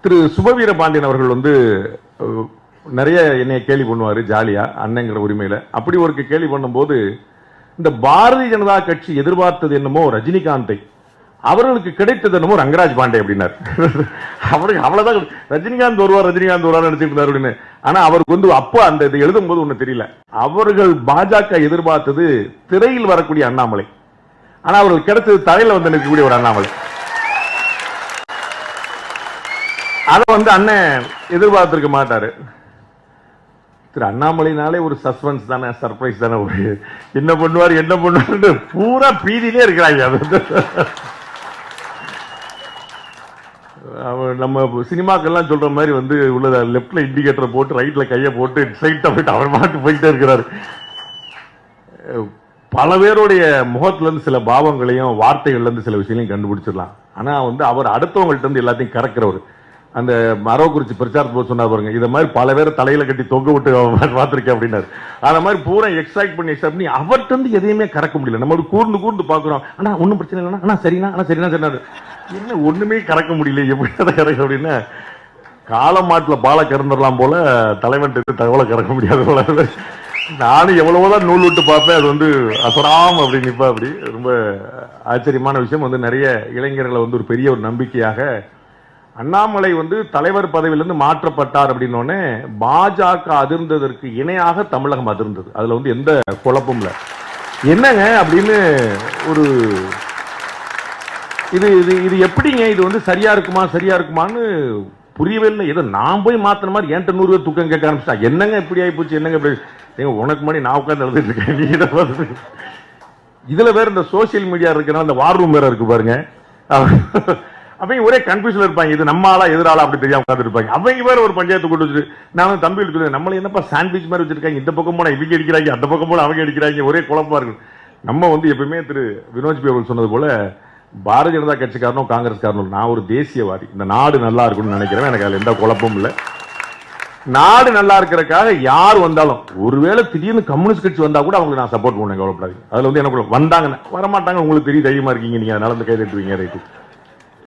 திரு சுபவீர பாண்டியன் அவர்கள் வந்து நிறைய என்னைய கேலி பண்ணுவாரு ஜாலியா அண்ணங்கிற உரிமையில. அப்படி ஒரு கேலி பண்ணும்போது இந்த பாரதிய ஜனதா கட்சி எதிர்பார்த்தது என்னமோ ரஜினிகாந்தை, அவர்களுக்கு கிடைத்தது என்னமோ ரங்கராஜ் பாண்டே அப்படின்னாரு. அவருக்கு அவ்வளவுதான், ரஜினிகாந்த் வருவார் நினைச்சிட்டு இருந்தார் அப்படின்னு. ஆனா அவருக்கு வந்து அப்ப அந்த இது எழுதும் போது ஒண்ணு தெரியல, அவர்கள் பாஜக எதிர்பார்த்தது திரையில் வரக்கூடிய அண்ணாமலை, ஆனா அவர்கள் கிடைத்தது தலையில வந்து நிற்கக்கூடிய ஒரு அண்ணாமலை. அதை வந்து அண்ணன் எதிர்பார்த்திருக்க மாட்டாரு. திரு அண்ணாமலைனாலே ஒரு சஸ்பென்ஸ் தானே, சர்ப்ரைஸ் தானே, ஒரு என்ன பண்ணுவாரு பூரா பீதியிலே இருக்கிறாங்க. நம்ம சினிமாக்கெல்லாம் சொல்ற மாதிரி வந்து உள்ள லெப்ட்ல இண்டிகேட்டர் போட்டு ரைட்ல கையை போட்டு ஸ்ட்ரைட்டா போயிட்டு அவர் மாட்டு போயிட்டே இருக்கிறாரு. பல பேருடைய முகத்துல இருந்து சில பாவங்களையும் வார்த்தைகள்ல இருந்து சில விஷயங்களையும் கண்டுபிடிச்சிடலாம். ஆனா வந்து அவர் அடுத்தவங்கள்ட்ட இருந்து எல்லாத்தையும் கறக்கிறவர். அந்த மரவக்குறிச்சி பிரச்சாரத்தில் சொன்னா பாருங்க, இதை மாதிரி பல பேரை தலையில கட்டி தொங்க விட்டு பார்த்திருக்கேன் அப்படின்னாரு. அந்த மாதிரி பூரா எக்ஸாக்ட் பண்ணி அவர்கிட்ட இருந்து எதையுமே கறக்க முடியல. நம்ம கூர்ந்து பாக்குறோம், ஆனா ஒன்னும் பிரச்சனை இல்லைன்னா ஆனா சரினா சொன்னாரு, என்ன ஒண்ணுமே கறக்க முடியல, எப்படி அதை கறக்க அப்படின்னா காலமாட்டுல பாலை கறந்துடலாம் போல தலைவன் தகவலை கறக்க முடியாது போல. நானும் எவ்வளவுதான் நூல் விட்டு பார்ப்பேன், அது வந்து அசராம் அப்படி நிப்பா. அப்படி ரொம்ப ஆச்சரியமான விஷயம். வந்து நிறைய இளைஞர்களை வந்து ஒரு பெரிய ஒரு நம்பிக்கையாக அண்ணாமலை வந்து தலைவர் பதவியிலிருந்து மாற்றப்பட்டார் அப்படின்னோடனே பாஜக அதிர்ந்ததற்கு இணையாக தமிழகம் அதிர்ந்தது. அதுல வந்து எந்த குழப்பமும் இல்லை. என்னங்க அப்படின்னு ஒரு இது எப்படிங்க இது வந்து சரியா இருக்குமான்னு புரியவே இல்லை. ஏதோ நான் போய் மாத்தின மாதிரி என்கிட்ட 100 பேர் துக்கம் கேட்க ஆரம்பிச்சா, என்னங்க இப்படி ஆகி போச்சு, என்னங்க இப்படி, உனக்கு மணி நான் உட்கார்ந்து எழுதிட்டு இருக்கேன். இதுல வேற இந்த சோசியல் மீடியா இருக்கிறனால இந்த வார் ரூம் வேற இருக்கு பாருங்க. அவங்க ஒரே கன்ஃபியூஷன் இருப்பாங்க, இது நம்ம ஆளா எதிராளா அப்படி தெரியாம உட்கார்ந்து இருப்பாங்க. அவங்க வேற ஒரு பஞ்சாயத்து கொண்டு வச்சு நான் தம்பி எடுத்து நம்மள என்னப்பா சாண்ட்விச் மாதிரி வச்சிருக்காங்க, இந்த பக்கம் போனா இவங்க அடிக்கிறாங்க, அந்த பக்கம் போனா அவங்க அடிக்கிறாங்க, ஒரே குழப்பமா இருக்கு. நம்ம வந்து எப்பவுமே திரு வினோஜ் பி அவர்கள் சொன்னது போல பாரதிய ஜனதா கட்சிக்காரனும் காங்கிரஸ்காரனும், நான் ஒரு தேசியவாதி, இந்த நாடு நல்லா இருக்கும்னு நினைக்கிறேன். எனக்கு அதுல எந்த குழப்பமும் இல்லை. நாடு நல்லா இருக்கிறதுக்காக யார் வந்தாலும், ஒருவேளை திடீர்னு கம்யூனிஸ்ட் கட்சி வந்தா கூட அவங்களுக்கு நான் சப்போர்ட் பண்ணுவேன், கவலைப்படாது. அதுல வந்து எனக்கு வந்தாங்க வரமாட்டாங்க, உங்களுக்கு தெரியும், தைரியமா இருக்கீங்க நீங்க, அதனால கை தட்டுவீங்க, ரைட்டு.